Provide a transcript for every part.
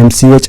MCH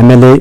MLA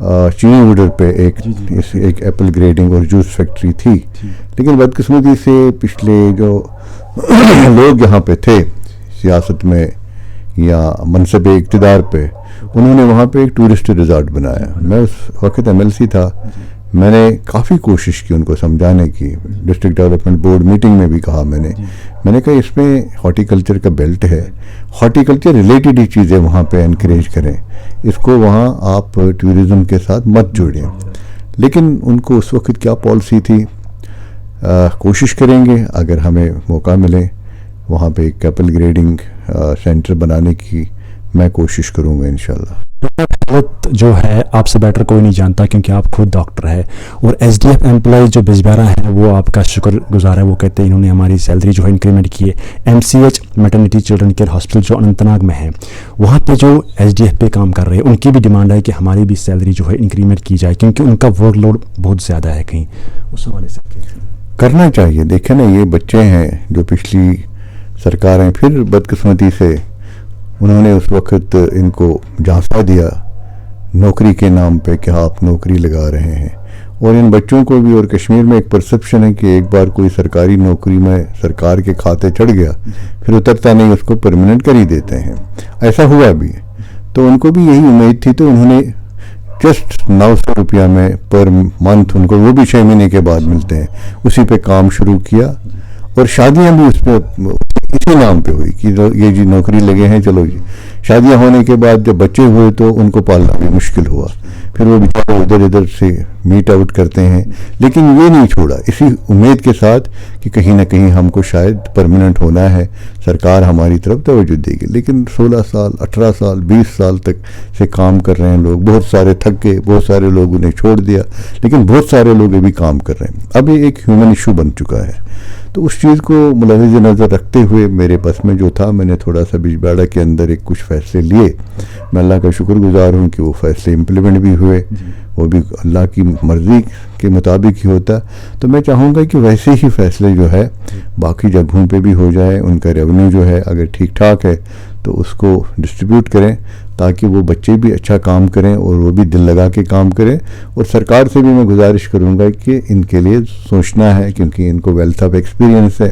چینی Voder پہ ایک ایپل گریڈنگ اور جوس فیکٹری تھی. لیکن بدقسمتی سے پچھلے جو لوگ یہاں پہ تھے سیاست میں یا منصب اقتدار پہ, انہوں نے وہاں پہ ایک ٹورسٹ ریزارٹ بنایا. میں اس وقت MLC تھا, میں نے کافی کوشش کی ان کو سمجھانے کی. ڈسٹرکٹ ڈیولپمنٹ بورڈ میٹنگ میں بھی کہا میں نے کہا اس میں ہارٹی کلچر کا بیلٹ ہے, ہارٹی کلچر ریلیٹڈ ہی چیزیں وہاں پہ انکریج کریں, اس کو وہاں آپ ٹورزم کے ساتھ مت جوڑیں. لیکن ان کو اس وقت کیا پالیسی تھی, کوشش کریں گے اگر ہمیں موقع ملے وہاں پہ ایک ایپل گریڈنگ سینٹر بنانے کی میں کوشش کروں گا انشاءاللہ. حالت جو ہے آپ سے بیٹر کوئی نہیں جانتا کیونکہ آپ خود ڈاکٹر ہے, اور SDF امپلائی جو بجبیرا ہیں وہ آپ کا شکر گزار ہے. وہ کہتے ہیں انہوں نے ہماری سیلری جو ہے انکریمنٹ کی ہے. MCH maternity children care hospital جو اننت ناگ میں ہے, وہاں پہ جو SDF پہ کام کر رہے ہیں ان کی بھی ڈیمانڈ ہے کہ ہماری بھی سیلری جو ہے انکریمنٹ کی جائے کیونکہ ان کا ورک لوڈ بہت زیادہ ہے. کہیں اس حوالے سے کرنا چاہیے. دیکھیں نا, یہ بچے ہیں جو پچھلی سرکار ہیں, پھر بدقسمتی سے انہوں نے اس وقت ان کو جھانسا دیا نوکری کے نام پہ کہ آپ نوکری لگا رہے ہیں. اور ان بچوں کو بھی, اور کشمیر میں ایک پرسپشن ہے کہ ایک بار کوئی سرکاری نوکری میں سرکار کے کھاتے چڑھ گیا پھر اترتا نہیں, اس کو پرماننٹ کر ہی دیتے ہیں. ایسا ہوا بھی, تو ان کو بھی یہی امید تھی, تو انہوں نے جسٹ 900 روپیہ میں پر منتھ ان کو, وہ بھی 6 مہینے کے بعد ملتے ہیں, اسی پہ کام شروع کیا. اور شادیاں بھی اس پہ اسی نام پہ ہوئی کہ یہ جی نوکری لگے ہیں, چلو جی. شادیاں ہونے کے بعد جب بچے ہوئے تو ان کو پالنا بھی مشکل ہوا, پھر وہ بیچارے ادھر ادھر سے میٹ آؤٹ کرتے ہیں. لیکن یہ نہیں چھوڑا, اسی امید کے ساتھ کہ کہیں نہ کہیں ہم کو شاید پرماننٹ ہونا ہے, سرکار ہماری طرف توجہ دے گی. لیکن 16 سال 18 سال 20 سال تک سے کام کر رہے ہیں لوگ. بہت سارے تھک گئے, بہت سارے لوگوں نے چھوڑ دیا, لیکن بہت سارے لوگ ابھی کام کر رہے ہیں. اب یہ ایک ہیومن ایشو بن چکا ہے. تو اس چیز کو ملحظ نظر رکھتے ہوئے میرے بس میں جو تھا, میں نے تھوڑا سا بجبیڑا کے اندر ایک کچھ فیصلے لیے. میں اللہ کا شکر گزار ہوں کہ وہ فیصلے امپلیمنٹ بھی ہوئے, وہ بھی اللہ کی مرضی کے مطابق ہی ہوتا. تو میں چاہوں گا کہ ویسے ہی فیصلے جو ہے باقی جگہوں پہ بھی ہو جائے. ان کا ریونیو جو ہے اگر ٹھیک ٹھاک ہے تو اس کو ڈسٹریبیوٹ کریں تاکہ وہ بچے بھی اچھا کام کریں اور وہ بھی دل لگا کے کام کریں. اور سرکار سے بھی میں گزارش کروں گا کہ ان کے لیے سوچنا ہے, کیونکہ ان کو ویلتھ آف ایکسپیرینس ہے.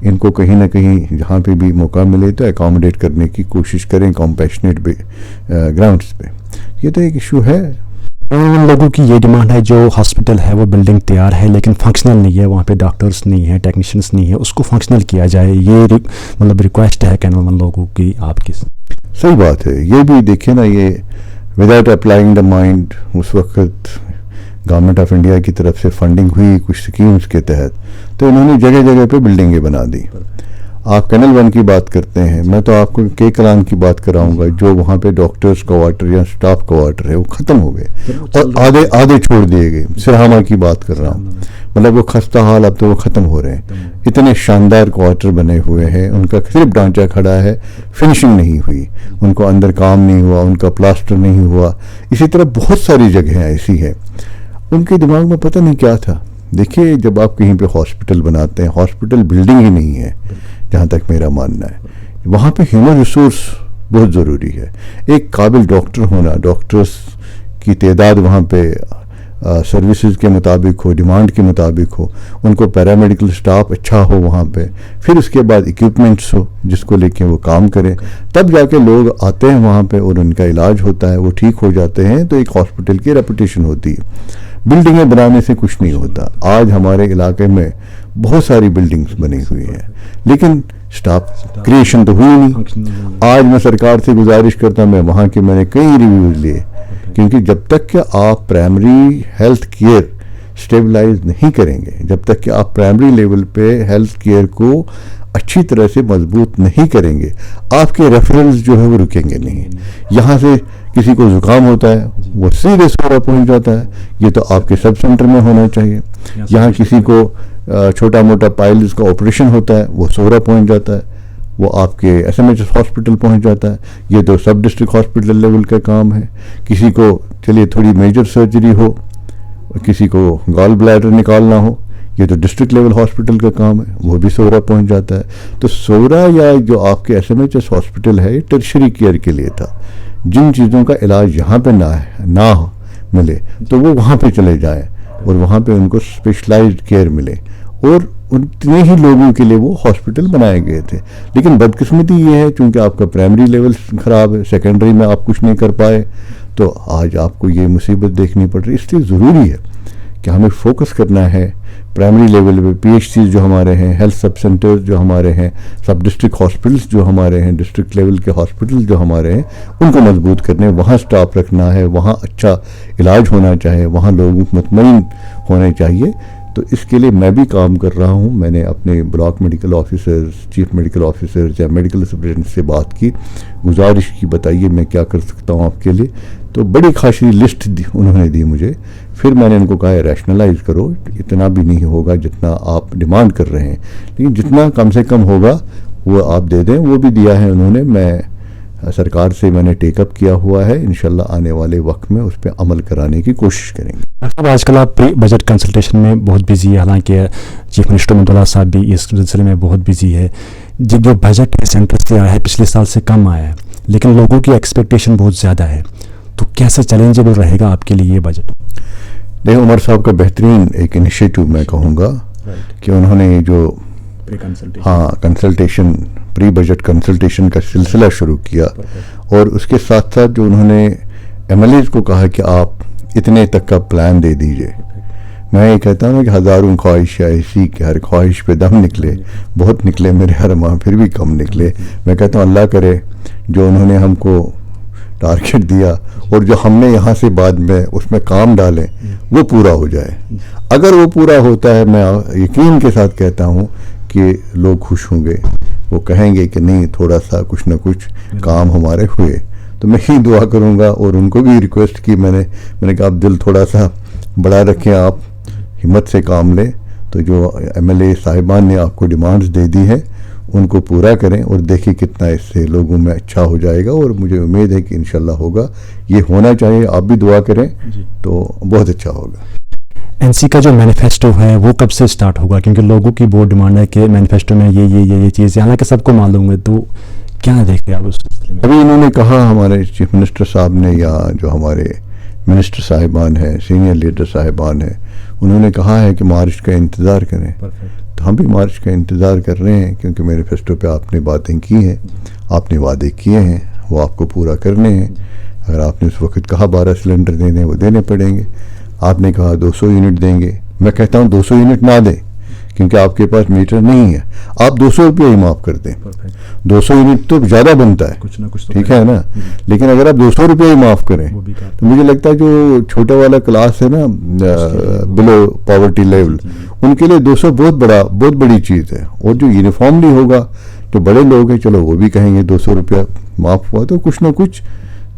ان کو کہیں نہ کہیں جہاں پہ بھی موقع ملے تو اکاموڈیٹ کرنے کی کوشش کریں کمپیشنیٹ گراؤنڈس پہ. یہ تو ایک ایشو ہے. ان لوگوں کی یہ ڈیمانڈ ہے جو ہاسپٹل ہے وہ بلڈنگ تیار ہے لیکن فنکشنل نہیں ہے, وہاں پہ ڈاکٹرز نہیں ہے, ٹیکنیشینس نہیں ہے, اس کو فنکشنل کیا جائے. یہ مطلب ریکویسٹ ہے کینول لوگوں کی آپ کی. صحیح بات ہے. یہ بھی دیکھیں نا, یہ وداؤٹ اپلائنگ دا مائنڈ اس وقت گورنمنٹ آف انڈیا کی طرف سے فنڈنگ ہوئی کچھ سکیمز کے تحت, تو انہوں نے جگہ جگہ پہ بلڈنگیں بنا دی. آپ کینل 1 کی بات کرتے ہیں, میں تو آپ کو کے کلان کی بات کراؤں گا. جو وہاں پہ ڈاکٹرز کوارٹر یا سٹاف کوارٹر ہے وہ ختم ہو گئے اور آدھے چھوڑ دیے گئے. سرہامہ کی بات کر رہا ہوں, مطلب وہ خستہ حال اب تو وہ ختم ہو رہے ہیں. اتنے شاندار کوارٹر بنے ہوئے ہیں, ان کا صرف ڈھانچہ کھڑا ہے, فنشنگ نہیں ہوئی, ان کو اندر کام نہیں ہوا, ان کا پلاسٹر نہیں ہوا. اسی طرح بہت ساری جگہیں ایسی ہیں. ان کے دماغ میں پتہ نہیں کیا تھا. دیکھیے, جب آپ کہیں پہ ہاسپٹل بناتے ہیں, ہاسپٹل بلڈنگ ہی نہیں ہے جہاں تک میرا ماننا ہے. وہاں پہ ہیومن ریسورس بہت ضروری ہے. ایک قابل ڈاکٹر ہونا, ڈاکٹرز کی تعداد وہاں پہ سروسز کے مطابق ہو, ڈیمانڈ کے مطابق ہو, ان کو پیرامیڈیکل سٹاف اچھا ہو وہاں پہ, پھر اس کے بعد اکوپمنٹس ہو جس کو لے کے وہ کام کریں, تب جا کے لوگ آتے ہیں وہاں پہ اور ان کا علاج ہوتا ہے, وہ ٹھیک ہو جاتے ہیں. تو ایک ہاسپٹل کی ریپوٹیشن ہوتی ہے. بلڈنگیں بنانے سے کچھ نہیں ہوتا. آج ہمارے علاقے میں بہت ساری بلڈنگز بنی ہوئی ہیں لیکن سٹاف کریشن تو ہوئی نہیں. آج میں سرکار سے گزارش کرتا ہوں, میں وہاں کے میں نے کئی ریویوز لیے, کیونکہ جب تک کہ آپ پرائمری ہیلتھ کیئر سٹیبلائز نہیں کریں گے, جب تک کہ آپ پرائمری لیول پہ ہیلتھ کیئر کو اچھی طرح سے مضبوط نہیں کریں گے, آپ کے ریفرنس جو ہے وہ رکیں گے نہیں. یہاں سے کسی کو زکام ہوتا ہے وہ سیدھے سورا پہنچ جاتا ہے, یہ تو آپ کے سب سینٹر میں ہونا چاہیے. یہاں کسی کو چھوٹا موٹا پائلز کا آپریشن ہوتا ہے وہ سورا پہنچ جاتا ہے, وہ آپ کے SMHS ہاسپٹل پہنچ جاتا ہے. یہ تو سب ڈسٹرکٹ ہاسپٹل لیول کا کام ہے. کسی کو چلیے تھوڑی میجر سرجری ہو, کسی کو گال بلیڈر نکالنا ہو, یہ تو ڈسٹرکٹ لیول ہاسپٹل کا کام ہے, وہ بھی سورا پہنچ جاتا ہے. تو سورا یا جو آپ کے SMHS ہاسپٹل ہے یہ ٹرشری کیئر کے لیے تھا. جن چیزوں کا علاج یہاں پہ نہ ہو, ملے تو وہ وہاں پہ چلے جائیں اور وہاں پہ ان کو اسپیشلائزڈ کیئر ملے. اور اتنے ہی لوگوں کے لیے وہ ہاسپٹل بنائے گئے تھے. لیکن بدقسمتی یہ ہے چونکہ آپ کا پرائمری لیول خراب ہے, سیکنڈری میں آپ کچھ نہیں کر پائے, تو آج آپ کو یہ مصیبت دیکھنی پڑ رہی ہے. اس لیے ضروری ہے کہ ہمیں فوکس کرنا ہے پرائمری لیول پہ. پی ایچ سیز جو ہمارے ہیں, ہیلتھ سب سینٹرز جو ہمارے ہیں, سب ڈسٹرکٹ ہاسپٹلس جو ہمارے ہیں, ڈسٹرکٹ لیول کے ہاسپٹل جو ہمارے ہیں, ان کو مضبوط کرنے, وہاں سٹاف رکھنا ہے, وہاں اچھا علاج ہونا چاہیے, وہاں لوگ مطمئن ہونے چاہیے. تو اس کے لیے میں بھی کام کر رہا ہوں. میں نے اپنے block medical officers, chief medical officers یا میڈیکل سپرنٹینڈنٹ سے بات کی, گزارش کی بتائیے میں کیا کر سکتا ہوں آپ کے لیے. تو بڑی خاصی لسٹ انہوں نے دی مجھے. پھر میں نے ان کو کہا ریشنلائز کرو, اتنا بھی نہیں ہوگا جتنا آپ ڈیمانڈ کر رہے ہیں, لیکن جتنا کم سے کم ہوگا وہ آپ دے دیں. وہ بھی دیا ہے انہوں نے. میں سرکار سے میں نے ٹیک اپ کیا ہوا ہے, انشاءاللہ آنے والے وقت میں اس پہ عمل کرانے کی کوشش کریں گے. ڈاکٹر صاحب آج کل آپ بجٹ کنسلٹیشن میں بہت بزی ہے, حالانکہ چیف منسٹر محمود صاحب بھی اس سلسلے میں بہت بزی ہے. جو بجٹ سینٹر سے آیا ہے پچھلے سال سے کم آیا ہے, لیکن لوگوں کی ایکسپیکٹیشن بہت زیادہ ہے, تو کیسے چیلنجیبل رہے گا آپ کے لیے یہ بجٹ؟ دیکھیں عمر صاحب کا بہترین ایک انیشیٹو میں کہوں گا کہ انہوں نے جو کنسلٹیشن پری بجٹ کنسلٹیشن کا سلسلہ شروع کیا, اور اس کے ساتھ ساتھ جو انہوں نے ایم ایل ایز کو کہا کہ آپ اتنے تک کا پلان دے دیجئے. میں یہ کہتا ہوں کہ ہزاروں خواہش ایسی کہ ہر خواہش پہ دم نکلے. بہت نکلے میرے ہر ماہ, پھر بھی کم نکلے. میں کہتا ہوں اللہ کرے جو انہوں نے ہم کو ٹارگیٹ دیا اور جو ہم نے یہاں سے بعد میں اس میں کام ڈالے وہ پورا ہو جائے. اگر وہ پورا ہوتا ہے, میں یقین کے ساتھ کہتا ہوں کہ لوگ خوش ہوں گے, وہ کہیں گے کہ نہیں تھوڑا سا کچھ نہ کچھ کام ہمارے ہوئے. تو میں ہی دعا کروں گا, اور ان کو بھی ریکویسٹ کی میں نے کہا آپ دل تھوڑا سا بڑا رکھیں, آپ ہمت سے کام لیں. تو جو ایم ایل اے صاحبان نے آپ کو ڈیمانڈز دے دی ہے ان کو پورا کریں, اور دیکھیں کتنا اس سے لوگوں میں اچھا ہو جائے گا. اور مجھے امید ہے کہ انشاءاللہ ہوگا, یہ ہونا چاہیے. آپ بھی دعا کریں تو بہت اچھا ہوگا. این سی کا جو مینیفیسٹو ہے وہ کب سے سٹارٹ ہوگا؟ کیونکہ لوگوں کی بہت ڈیمانڈ ہے کہ مینیفیسٹو میں یہ چیز, حالانکہ سب کو معلوم ہے, تو کیا دیکھیں آپ اس سلسلے میں؟ ابھی انہوں نے کہا ہمارے چیف منسٹر صاحب نے, یا جو ہمارے منسٹر صاحبان ہیں, سینئر لیڈر صاحبان ہیں, انہوں نے کہا ہے کہ مارچ کا انتظار کریں. تو ہم بھی مارچ کا انتظار کر رہے ہیں, کیونکہ مینیفیسٹو پہ آپ نے باتیں کی ہیں, آپ نے وعدے کیے ہیں, وہ آپ کو پورا کرنے ہیں. اگر آپ نے اس وقت کہا 12 سلنڈر دینے, وہ دینے پڑیں گے. آپ نے کہا 200 یونٹ دیں گے. میں کہتا ہوں 200 یونٹ نہ دیں, کیونکہ آپ کے پاس میٹر نہیں ہے. آپ 200 روپیہ ہی معاف کر دیں. 200 یونٹ تو زیادہ بنتا ہے, ٹھیک ہے نا, لیکن اگر آپ 200 روپیہ ہی معاف کریں تو مجھے لگتا ہے جو چھوٹا والا کلاس ہے نا, بلو پاورٹی لیول, ان کے لیے 200 بہت بڑی چیز ہے. اور جو یونیفارملی ہوگا, جو بڑے لوگ ہیں, چلو وہ بھی کہیں گے 200 روپیہ معاف ہوا تو کچھ نہ کچھ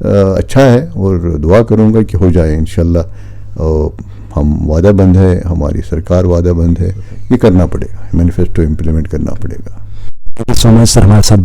اچھا ہے. اور دعا کروں گا کہ ہو جائے انشاءاللہ. ہم وعدہ بند ہے, ہماری سرکار وعدہ بند ہے, یہ کرنا پڑے گا, مینیفیسٹو امپلیمنٹ کرنا پڑے گا. سو مچ سر ہمارے ساتھ